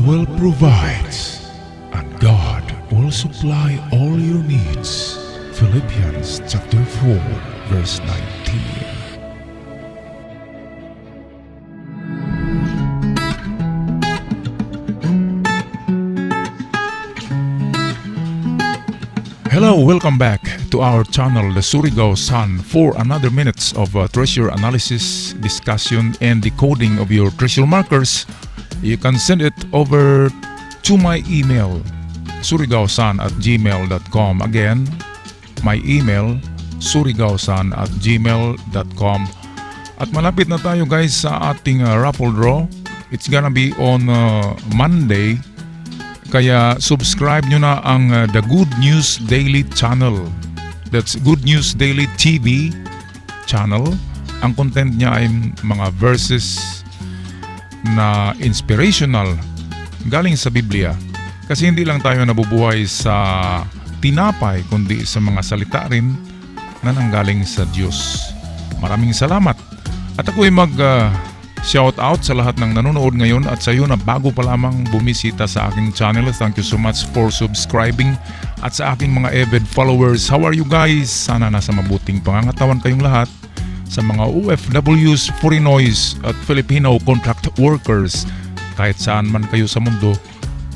will provide, and God will supply all your needs. Philippians chapter 4, verse 19. Hello, welcome back to our channel, the Surigao Sun, for another minutes of treasure analysis, discussion, and decoding of your treasure markers. You can send it over to my email, surigaosun@gmail.com. Again, my email, surigaosun@gmail.com. At malapit na tayo guys sa ating raffle draw. It's gonna be on Monday. Kaya subscribe nyo na ang The Good News Daily Channel. That's Good News Daily TV channel. Ang content niya ay mga verses na inspirational galing sa Biblia. Kasi hindi lang tayo nabubuhay sa tinapay, kundi sa mga salita rin na nanggaling sa Diyos. Maraming salamat. At ako'y shout out sa lahat ng nanonood ngayon at sa iyo na bago pa lamang bumisita sa aking channel. Thank you so much for subscribing. At sa aking mga avid followers, how are you guys? Sana nasa mabuting pangangatawan kayong lahat. Sa mga OFWs, Foreignois at Filipino contract workers, kahit saan man kayo sa mundo,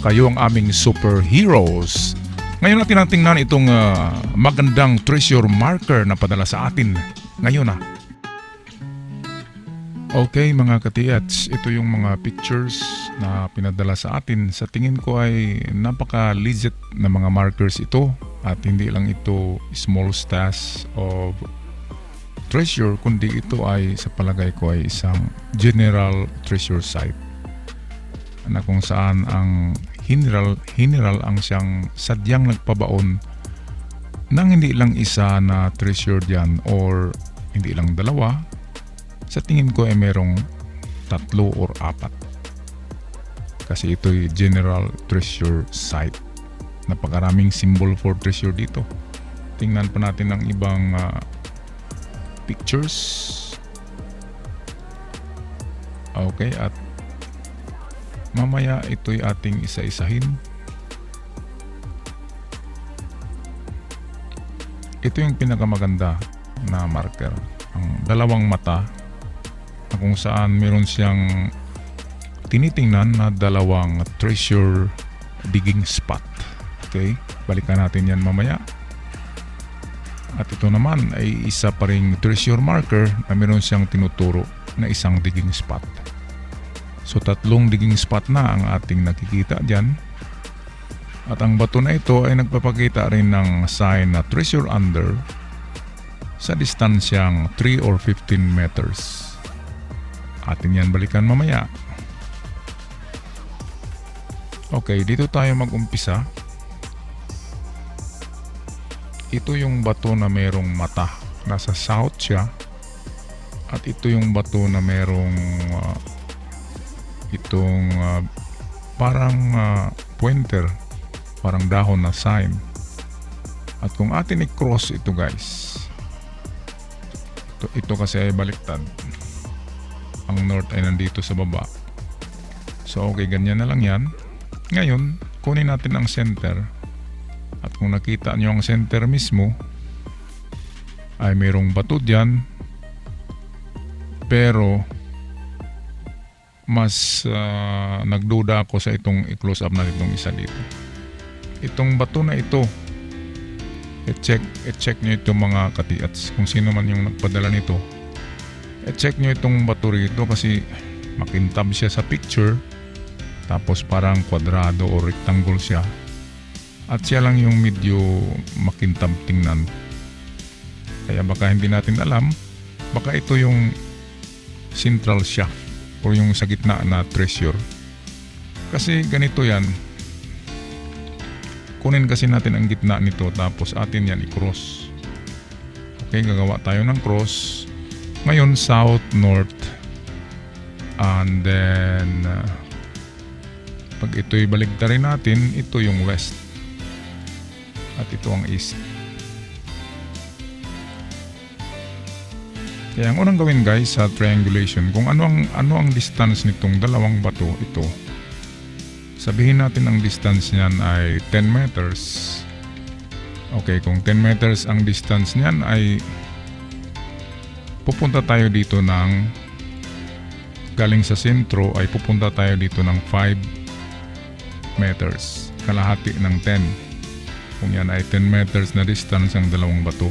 kayo ang aming superheroes. Ngayon natin tingnan itong magandang treasure marker na padala sa atin ngayon na. Okay mga katiats, ito yung mga pictures na pinadala sa atin. Sa tingin ko ay napaka-legit na mga markers ito. At hindi lang ito small stash of treasure, kundi ito ay sa palagay ko ay isang general treasure site. Na kung saan ang general ang siyang sadyang nagpabaon ng hindi lang isa na treasure diyan or hindi lang dalawa. Sa tingin ko ay merong 3 or 4. Kasi ito'y general treasure site. Napakaraming symbol for treasure dito. Tingnan pa natin ang ibang pictures. Okay, at mamaya ito'y ating isa-isahin. Ito yung pinakamaganda na marker. Ang dalawang mata na kung saan meron siyang tinitingnan na dalawang treasure digging spot. Okay, balikan natin yan mamaya. At ito naman ay isa pa ring treasure marker na meron siyang tinuturo na isang digging spot. So 3 digging spot na ang ating nakikita dyan. At ang bato na ito ay nagpapakita rin ng sign na treasure under sa distansyang 3 or 15 meters. Atin yan balikan mamaya. Okay, dito tayo mag-umpisa. Ito yung bato na merong mata. Nasa south siya. At ito yung bato na merong parang pointer. Parang dahon na sign. At kung atin i-cross ito guys. Ito kasi ay baliktad. Ang north ay nandito sa baba. So okay, ganyan na lang yan. Ngayon, kunin natin ang center. At kung nakita nyo ang center mismo, ay mayroong bato dyan. Pero mas nagduda ako sa itong i-close up na itong isa dito. Itong bato na ito, i-check nyo itong mga katiats. Kung sino man yung nagpadala nito, i-check nyo itong bato rito kasi makintab siya sa picture. Tapos parang kwadrado o rectangle siya. At siya lang yung medyo makintab tingnan. Kaya baka hindi natin alam. Baka ito yung central shaft o yung sa gitna na treasure. Kasi ganito yan. Kunin kasi natin ang gitna nito tapos atin yan i-cross. Okay, gagawa tayo ng cross. Ngayon south, north, and then pag ito'y baligtarin natin, ito yung west at ito ang east. Kaya ang unang gawin guys sa triangulation, kung ano ang distance nitong dalawang bato ito Sabihin natin ang distance niyan ay 10 meters. Okay, kung 10 meters ang distance niyan ay pupunta tayo dito ng galing sa sentro ay pupunta tayo dito ng 5 meters. Kalahati ng 10. Kung yan ay 10 meters na distance ang dalawang bato.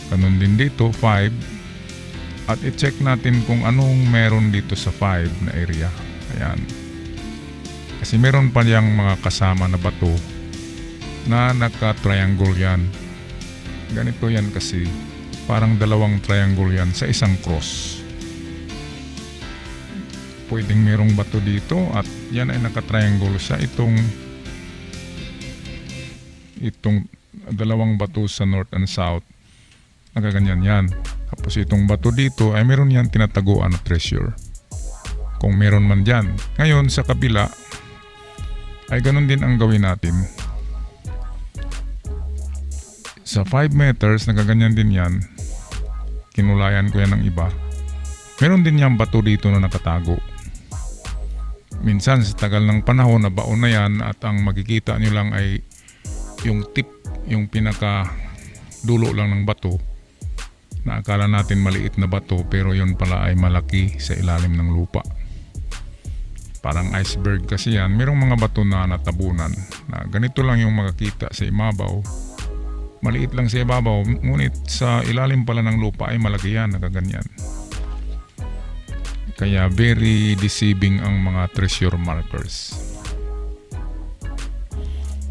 Ganun din dito, 5. At i-check natin kung anong meron dito sa 5 na area. Ayan. Kasi meron pa niyang mga kasama na bato na naka-triangle yan. Ganito yan kasi. Parang dalawang triangle yan sa isang cross. Pwedeng merong bato dito at yan ay naka-triangle sa itong dalawang bato sa north and south. Nagaganyan yan. Tapos itong bato dito ay meron yan tinataguan na treasure. Kung meron man dyan. Ngayon sa kabila ay ganun din ang gawin natin. Sa 5 meters, nagaganyan din yan. Kinulayan ko yan ng iba. Meron din yung bato dito na nakatago. Minsan sa tagal ng panahon na baon na yan at ang makikita nyo lang ay yung tip, yung pinaka dulo lang ng bato na akala natin maliit na bato pero yun pala ay malaki sa ilalim ng lupa. Parang iceberg kasi yan. Merong mga bato na natabunan na ganito lang yung makikita sa ibabaw. Maliit lang sa ibabaw, ngunit sa ilalim pala ng lupa ay malaki yan, nakaganyan. Kaya very deceiving ang mga treasure markers.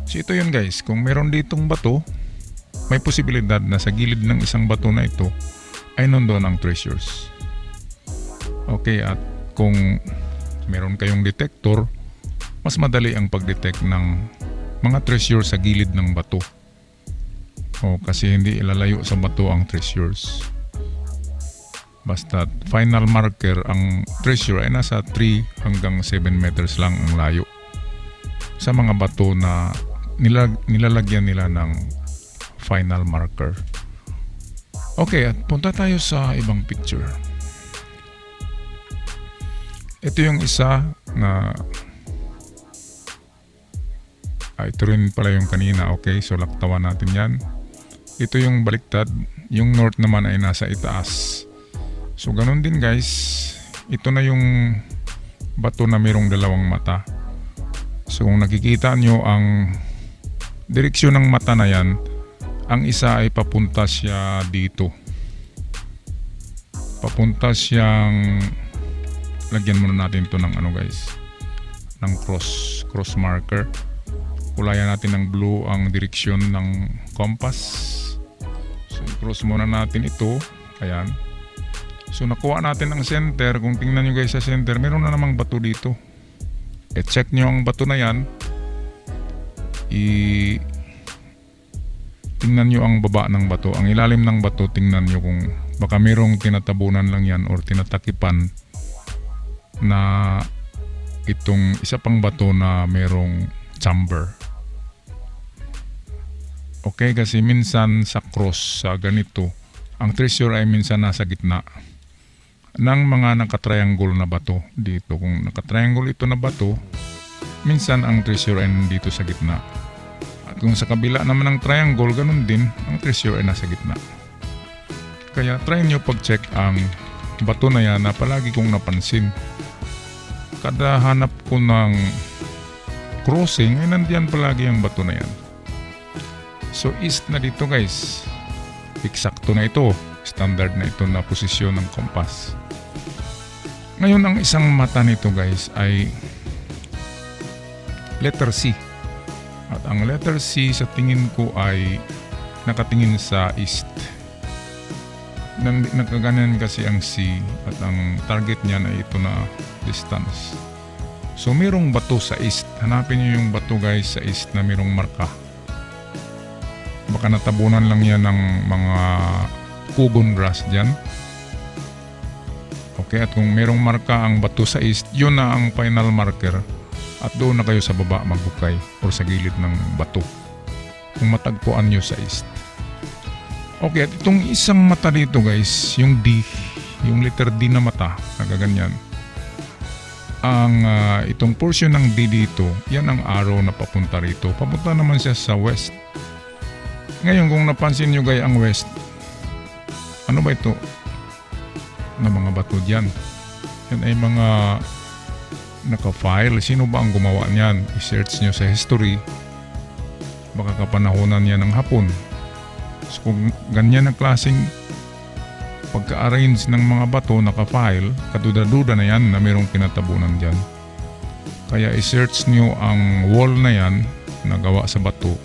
So ito yun guys, kung meron ditong bato, may posibilidad na sa gilid ng isang bato na ito ay nandoon ang treasures. Okay, at kung meron kayong detector, mas madali ang pag-detect ng mga treasure sa gilid ng bato. O kasi hindi ilalayo sa bato ang treasures. Basta final marker ang treasure ay nasa 3 hanggang 7 meters lang ang layo sa mga bato na nilalagyan nila ng final marker. Okay, at punta tayo sa ibang picture. Ito yung isa na ito rin pala yung kanina. Okay, so laktawan natin yan. Ito yung baliktad. Yung north naman ay nasa itaas. So ganun din guys. Ito na yung bato na mayroong dalawang mata. So kung nakikita nyo ang direksyon ng mata na yan, ang isa ay papunta siya dito. Papunta siyang, lagyan muna natin ito ng ano guys, ng cross marker. Kulayan natin ng blue ang direksyon ng compass. So i-cross muna natin ito. Ayan. So nakuha natin ang center. Kung tingnan nyo guys sa center, meron na namang bato dito. I-check nyo ang bato na yan. Tingnan nyo ang baba ng bato. Ang ilalim ng bato, tingnan nyo kung baka merong tinatabunan lang yan or tinatakipan na itong isa pang bato na merong chamber. Okay, kasi minsan sa cross, sa ganito, ang treasure ay minsan nasa gitna ng mga nakatriangle na bato dito. Kung nakatriangle ito na bato, minsan ang treasure ay nandito sa gitna. At kung sa kabila naman ng triangle, ganun din, ang treasure ay nasa gitna. Kaya try nyo pag-check ang bato na yan na palagi kong napansin. Kada hanap ko ng crossing, ay nandiyan palagi ang bato na yan. So east na dito guys. Eksakto na ito. Standard na ito na posisyon ng compass. Ngayon ang isang mata nito guys ay letter C. At ang letter C sa tingin ko ay nakatingin sa east. Nakaganyan kasi ang C at ang target niyan ay ito na distance. So mayroong bato sa east. Hanapin niyo yung bato guys sa east na mayroong marka. Baka natabunan lang yan ng mga kugon grass dyan. Okay, at kung merong marka ang bato sa east, yun na ang final marker. At doon na kayo sa baba magbukay o sa gilid ng bato kung matagpuan nyo sa east. Okay, at itong isang mata dito guys, yung D, yung letter D na mata, nagaganyan. ang itong portion ng D dito, yan ang arrow na papunta rito. Papunta naman siya sa west. Ngayon kung napansin nyo guys ang west, ano ba ito? Na mga bato dyan. Yan ay mga naka-file. Sino ba ang gumawa niyan? I-search nyo sa history. Baka kapanahonan yan ng Hapon. So kung ganyan ang klaseng pagka-arrange ng mga bato naka-file, kaduda-duda na yan na mayroong kinatabunan dyan. Kaya i-search nyo ang wall na yan na gawa sa bato.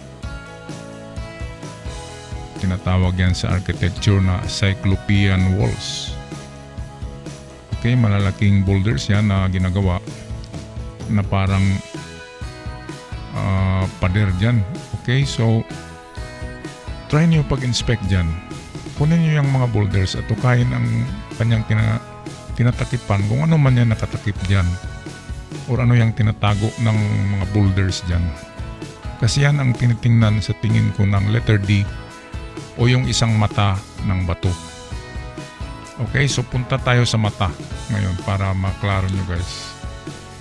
Tinatawag yan sa architecture na Cyclopean walls. Okay, malalaking boulders yan na ginagawa na parang pader dyan. Okay, so try nyo pag-inspect dyan. Kunin nyo yung mga boulders at tukayin ang kanyang tinatakipan kung ano man yan nakatakip dyan or ano yung tinatago ng mga boulders dyan. Kasi yan ang tinitingnan sa tingin ko ng letter D o yung isang mata ng bato. Okay, so punta tayo sa mata ngayon para maklaro nyo guys.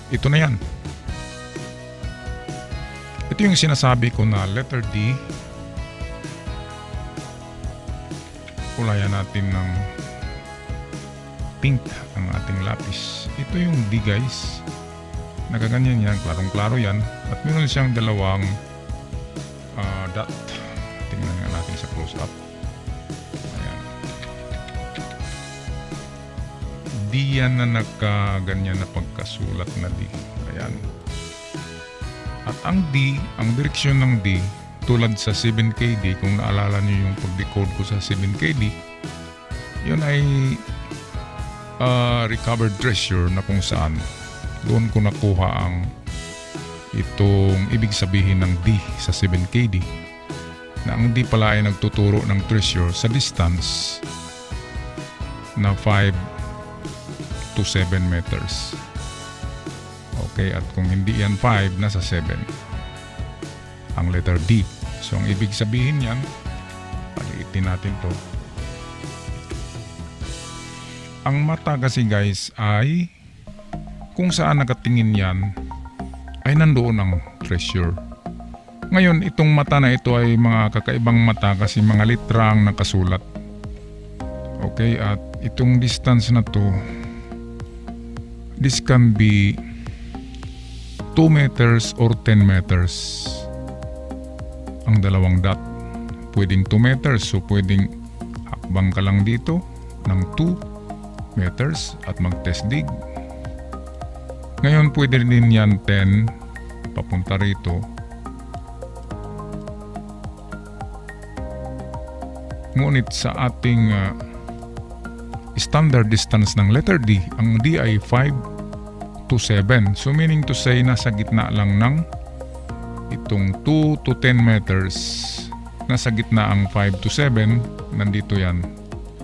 Ito na yan. Ito yung sinasabi ko na letter D. Kulayan natin ng pink ang ating lapis. Ito yung D guys. Nagaganyan yan, klarong-klaro yan. At meron siyang dalawang dot. Tingnan nga natin sa close-up. Ayan. D yan na nakaganyan na pagkasulat na D. Ayan. At ang D, ang direksyon ng D, tulad sa 7KD, kung naalala nyo yung pag-decode ko sa 7KD, yun ay recovered treasure na kung saan doon ko nakuha ang itong ibig sabihin ng D sa 7KD, na ang D pala ay nagtuturo ng treasure sa distance na 5 to 7 meters. Okay, at kung hindi yan 5, nasa 7 ang letter D. So ang ibig sabihin yan, paliitin natin to. Ang mata kasi guys ay kung saan nakatingin yan ay nandoon ang treasure. Ngayon itong mata na ito ay mga kakaibang mata kasi mga litra ang nakasulat. Okay, at itong distance na to, this can be 2 meters or 10 meters. Ang dalawang dot, pwedeng 2 meters, so pwedeng hakbang ka lang dito ng 2 meters at mag-test dig. Ngayon pwede din yan 10 papunta rito. Ngunit sa ating standard distance ng letter D, ang D ay 5 to 7. So meaning to say nasa gitna lang ng itong 2 to 10 meters, nasa gitna ang 5 to 7, nandito yan,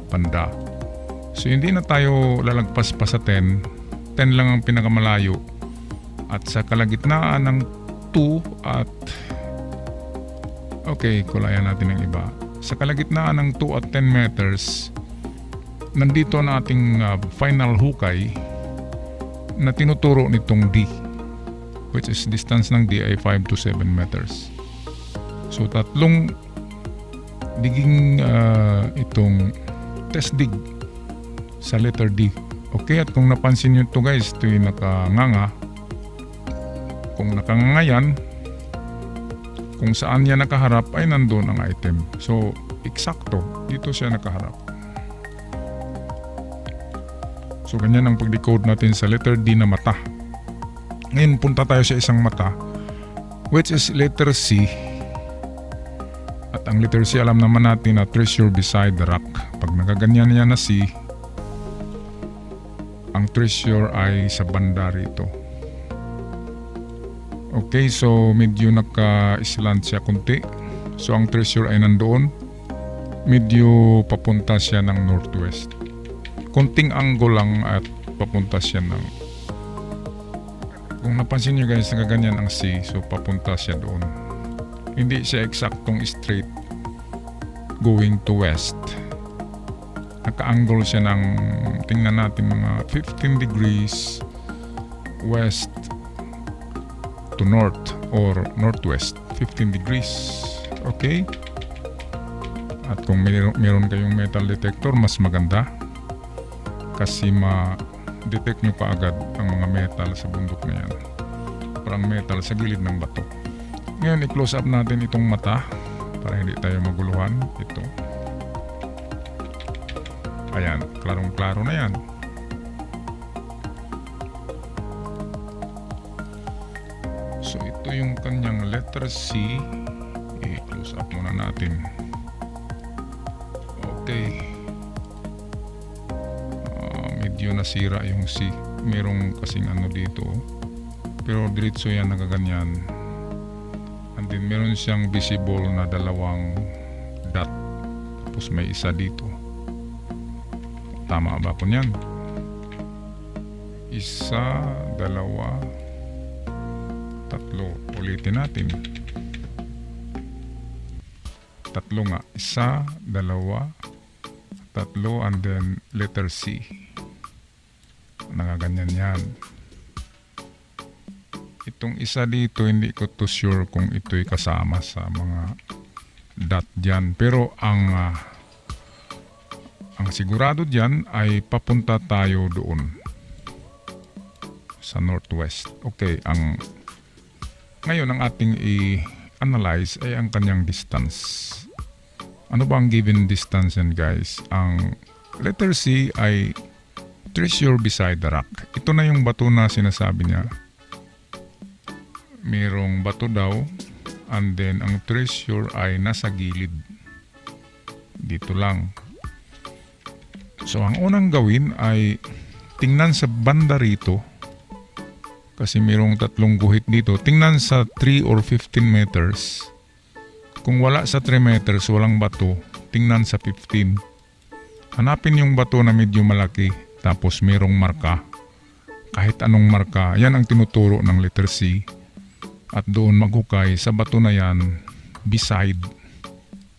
banda. So hindi na tayo lalagpas pa sa 10, 10 lang ang pinakamalayo. At sa kalagitnaan ng 2 at, okay, kulayan natin ng iba. Sa kalagitnaan ng 2 at 10 meters, nandito na ating final hukay na tinuturo nitong D, which is distance ng D ay 5 to 7 meters. So tatlong digging itong test dig sa letter D. Okay, at kung napansin nyo ito guys, ito yung nakanganga. Kung nakanganga yan, kung saan yan nakaharap ay nandun ang item. So eksakto, dito siya nakaharap. So ganyan ang pag-decode natin sa letter D na mata. Ngayon punta tayo sa isang mata, which is letter C. At ang letter C, alam naman natin na treasure beside the rock. Pag nagaganyan niya na C, ang treasure ay sa banda rito. Okay, so medyo naka-island siya kunti. So ang treasure ay nandoon. Medyo papunta siya ng northwest. Kunting angle lang at papunta siya ng, kung napansin nyo guys, nagaganyan ang C, so papunta siya doon. Hindi siya eksaktong straight going to west. Naka-angle siya ng, tingnan natin, mga 15 degrees west to north or northwest, 15 degrees. Okay? At kung meron kayong metal detector, mas maganda kasi ma-detect nyo kaagad ang mga metal sa bundok na yan. Parang metal sa gilid ng bato. Ngayon, i-close up natin itong mata para hindi tayo maguluhan. Ito. Ayan, klarong-klaro na yan. So, ito yung kanyang letter C. I-close up muna natin. Okay. Medyo nasira yung C. Merong kasing ano dito. Pero diretso yan, nagaganyan. And then meron siyang visible na dalawang dot. Tapos may isa dito. Tama ba ko niyan? Isa, dalawa, tatlo. Ulitin natin. Tatlo nga. Isa, dalawa, tatlo, and then letter C. Nagaganyan yan. Itong isa dito, hindi ko to sure kung ito'y kasama sa mga dot dyan. Pero ang sigurado dyan ay papunta tayo doon sa northwest. Okay, ngayon ang ating i-analyze ay ang kanyang distance. Ano ba ang given distance yan, guys? Ang letter C ay treasure beside the rock. Ito na yung bato na sinasabi niya. Merong bato daw, and then ang treasure ay nasa gilid. Dito lang. So ang unang gawin ay tingnan sa banda rito. Kasi merong tatlong guhit dito. Tingnan sa 3 or 15 meters. Kung wala sa 3 meters, walang bato, tingnan sa 15. Hanapin yung bato na medyo malaki, tapos merong marka. Kahit anong marka, yan ang tinuturo ng letter C. At doon maghukay sa bato na yan, beside,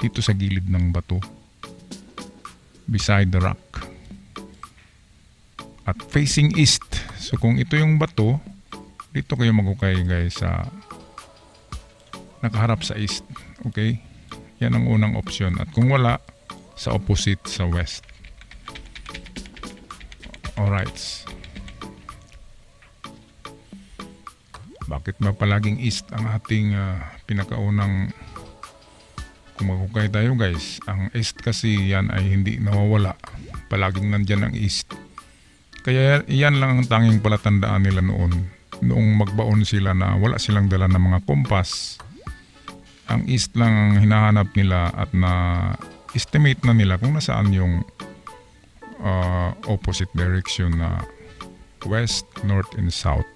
dito sa gilid ng bato. Beside the rock. At facing east. So kung ito yung bato, dito kayo maghukay, guys, sa nakaharap sa east. Okay? Yan ang unang option. At kung wala, sa opposite, sa west. Alright. Bakit ba palaging east ang ating pinakaunang kung maghukay tayo, guys? Ang east kasi yan ay hindi nawawala. Palaging nandyan ang east. Kaya yan lang ang tanging palatandaan nila noong magbaon sila na wala silang dala ng mga kompas. Ang east lang ang hinahanap nila at na-estimate na nila kung nasaan yung opposite direction na west, north, and south.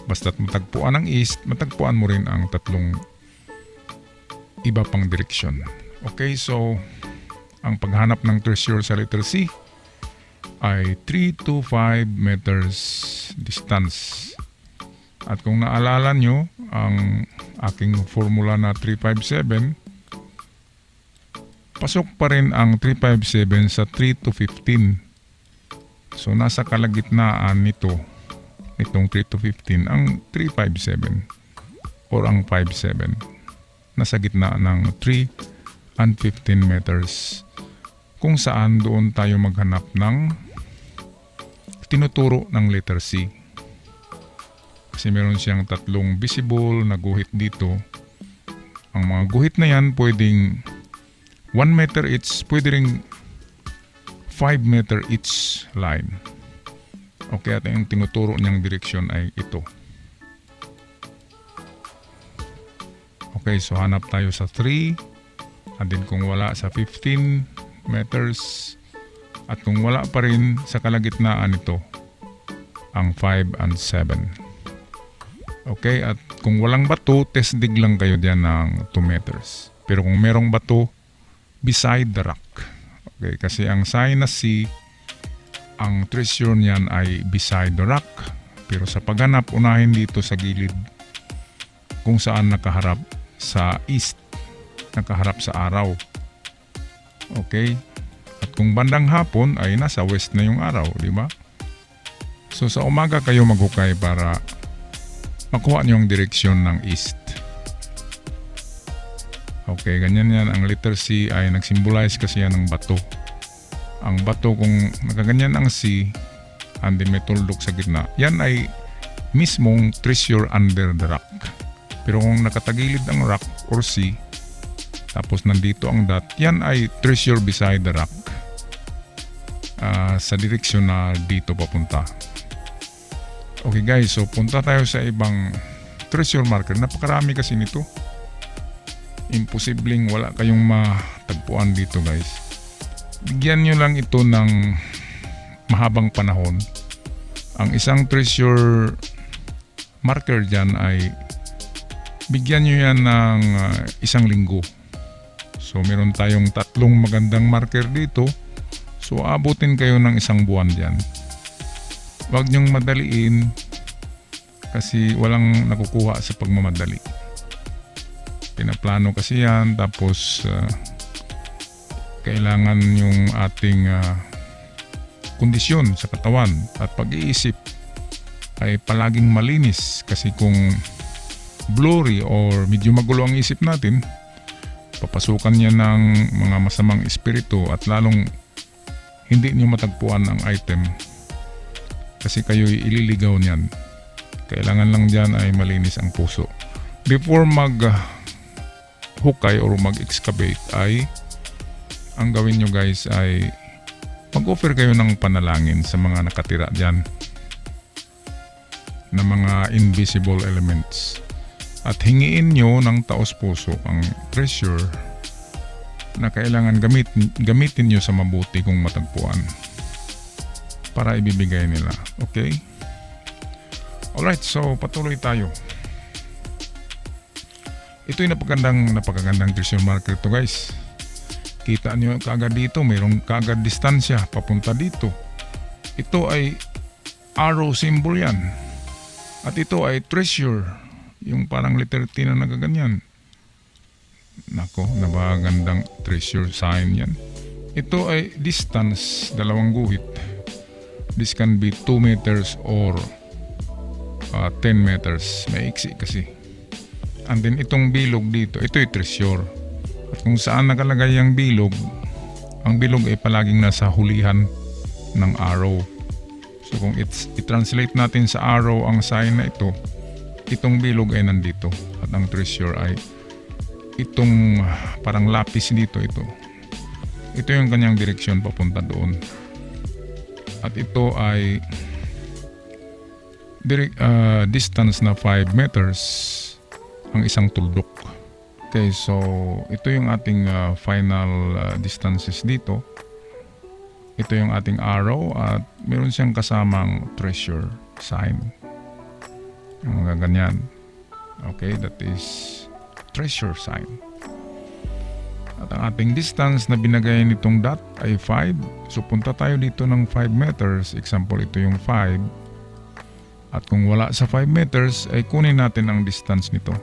Basta't matagpuan ang east, matagpuan mo rin ang tatlong iba pang direksyon. Okay, so ang paghanap ng treasure sa letter C ay 3 to 5 meters distance. At kung naalala nyo, ang aking formula na 357, pasok pa rin ang 357 sa 3 to 15. So nasa kalagitnaan nitong 3 to 15, ang 357 or ang 57. Nasa gitna ng 3 and 15 meters. Kung saan doon tayo maghanap ng tinuturo ng letter C. Kasi meron siyang tatlong visible na guhit dito. Ang mga guhit na yan pwedeng 1 meter each, pwede ring 5 meter each line. Okay, at yung tinuturo niyang direksyon ay ito. Okay, so hanap tayo sa 3. And then kung wala sa 15 meters. At kung wala pa rin sa kalagitnaan ito, ang 5 and 7. Okay, at kung walang bato, test dig lang kayo diyan ng 2 meters. Pero kung merong bato, beside the rock. Okay, kasi ang sign na C, ang treasure niyan ay beside the rock. Pero sa paghanap, unahin dito sa gilid kung saan nakaharap sa east, nakaharap sa araw. Okay? At kung bandang hapon ay nasa west na yung araw, di ba? So sa umaga kayo maghukay para makuha niyo ang direksyon ng east. Okay, ganyan yan. Ang letter C ay nagsymbolize kasi yan ng bato. Ang bato kung nakaganyan ang C and then may tuldok sa gitna, yan ay mismong treasure under the rock. Pero kung nakatagilid ang rock or C, tapos nandito ang dot, yan ay treasure beside the rock. Sa direksyon na dito papunta. Okay guys, so punta tayo sa ibang treasure marker. Napakarami kasi nito. Imposibleng wala kayong matagpuan dito guys. Bigyan nyo lang ito ng mahabang panahon. Ang isang treasure marker dyan ay bigyan nyo yan ng isang linggo. So meron tayong 3 magandang marker dito. So abutin kayo ng 1 buwan dyan. Huwag nyong madaliin kasi walang nakukuha sa pagmamadali. Pinaplano kasi yan, tapos kailangan yung ating kondisyon sa katawan at pag-iisip ay palaging malinis, kasi kung blurry or medyo magulo ang isip natin, papasukan niya ng mga masamang espiritu at lalong hindi niyo matagpuan ang item kasi kayo'y ililigaw niyan. Kailangan lang dyan ay malinis ang puso. Before hukay or mag-excavate ay ang gawin nyo guys ay mag-offer kayo ng panalangin sa mga nakatira dyan na mga invisible elements at hingiin nyo ng taos puso ang treasure na kailangan gamitin nyo sa mabuti kung matagpuan para ibibigay nila. Okay? Alright, so patuloy tayo. Ito'y napakagandang treasure marker to guys. Kita nyo kaagad dito, mayroong kaagad distansya papunta dito. Ito ay arrow symbol yan. At ito ay treasure, yung parang letter T na nagaganyan. Nako, napakagandang treasure sign yan. Ito ay distance, 2 guhit. This can be 2 meters or 10 meters. May iksi kasi. And then itong bilog dito, ito ay treasure. At kung saan nakalagay ang bilog ay palaging nasa hulihan ng arrow. So kung i-translate natin sa arrow ang sign na ito, itong bilog ay nandito. At ang treasure ay itong parang lapis dito, ito. Ito yung kanyang direksyon papunta doon. At ito ay distance na 5 meters ang isang tuldok. Okay, so ito yung ating final distances dito. Ito yung ating arrow at meron siyang kasamang treasure sign. Yung mga ganyan. Okay, that is treasure sign. At ang ating distance na binagay nitong dot ay 5. So punta tayo dito ng 5 meters. Example, ito yung 5. At kung wala sa 5 meters ay kunin natin ang distance nito.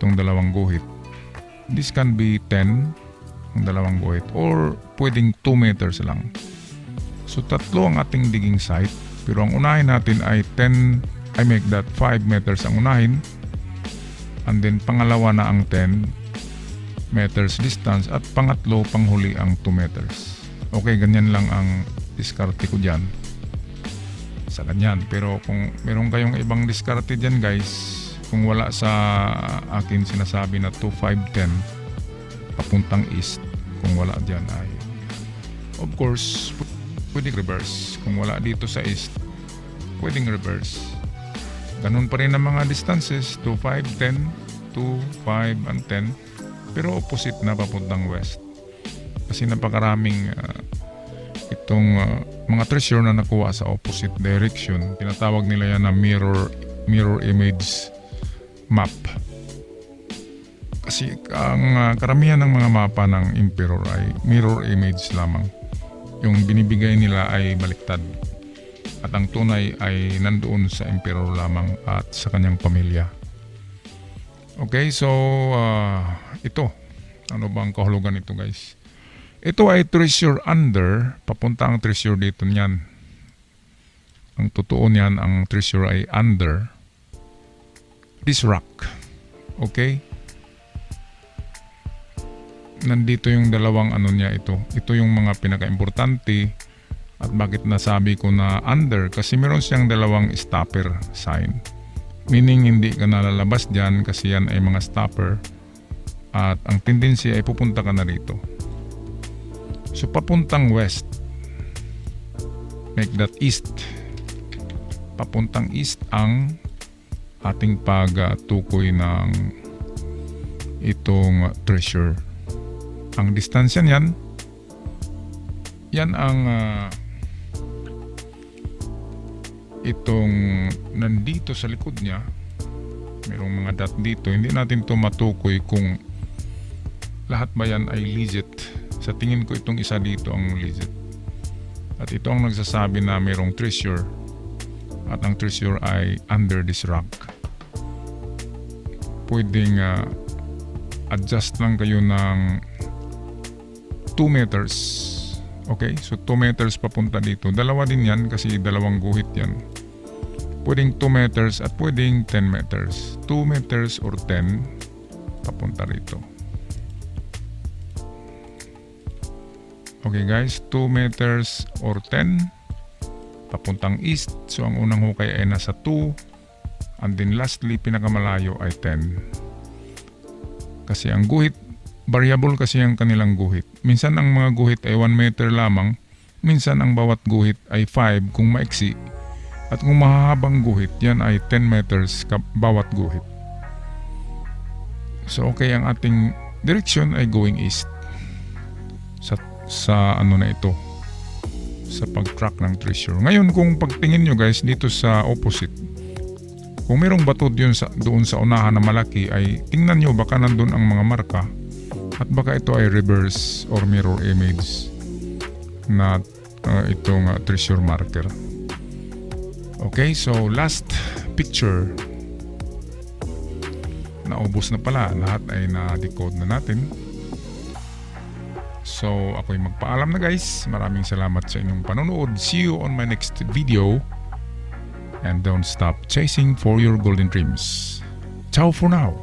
Itong 2 guhit. This can be 10 ang 2 guhit or pwedeng 2 meters lang. So 3 ang ating digging site, pero ang unahin natin ay 5 meters ang unahin, and then pangalawa na ang 10 meters distance at pangatlo panghuli ang 2 meters. Okay, ganyan lang ang diskarte ko dyan sa ganyan. Pero kung meron kayong ibang diskarte dyan guys, kung wala sa akin sinasabi na 2, 5, 10 papuntang east, kung wala dyan ay of course pwedeng reverse. Kung wala dito sa east, pwedeng reverse. Ganun pa rin ang mga distances, 2, 5, 10, 2, 5, and 10, pero opposite na papuntang west. Kasi napakaraming itong mga treasure na nakuha sa opposite direction. Tinatawag nila yan na mirror image map. Kasi ang karamihan ng mga mapa ng emperor ay mirror image lamang. Yung binibigay nila ay baliktad. At ang tunay ay nandoon sa emperor lamang at sa kanyang pamilya. Okay, so ito. Ano ba ang kahulugan nito guys? Ito ay treasure under. Papunta ang treasure dito niyan. Ang totoo niyan, ang treasure ay under this rock. Okay? Nandito yung dalawang ano niya ito. Ito yung mga pinaka-importante. At bakit nasabi ko na under? Kasi meron siyang dalawang stopper sign. Meaning hindi ka nalalabas dyan kasi yan ay mga stopper. At ang tendency ay pupunta ka na rito. So papuntang west. Make that east. Papuntang east ang ating pagtukoy ng itong treasure. Ang distansya niyan, yan ang itong nandito sa likod niya. Merong mga dot dito. Hindi natin to matukoy kung lahat ba yan ay legit. Sa tingin ko itong isa dito ang legit. At ito ang nagsasabi na merong treasure. At ang treasure ay under this rock. Pwedeng adjust lang kayo ng 2 meters. Okay? So 2 meters papunta dito. Dalawa din yan kasi dalawang guhit yan. Pwedeng 2 meters at pwedeng 10 meters. 2 meters or 10 papunta rito. Okay guys, 2 meters or 10 papuntang east. So ang unang hukay ay nasa 2 and then lastly pinakamalayo ay 10. Kasi ang guhit, variable kasi ang kanilang guhit. Minsan ang mga guhit ay 1 meter lamang, minsan ang bawat guhit ay 5 kung maiksi, at kung mahahabang guhit yan ay 10 meters bawat guhit. So okay, ang ating direction ay going east sa ano na ito, sa pag-track ng treasure. Ngayon kung pagtingin nyo guys dito sa opposite, kung merong bato doon sa unahan na malaki, ay tingnan nyo baka nandun ang mga marka at baka ito ay reverse or mirror image na itong treasure marker. Okay, so last picture. Naubos na pala, lahat ay na-decode na natin. So ako'y magpaalam na guys. Maraming salamat sa inyong panonood. See you on my next video. And don't stop chasing for your golden dreams. Ciao for now.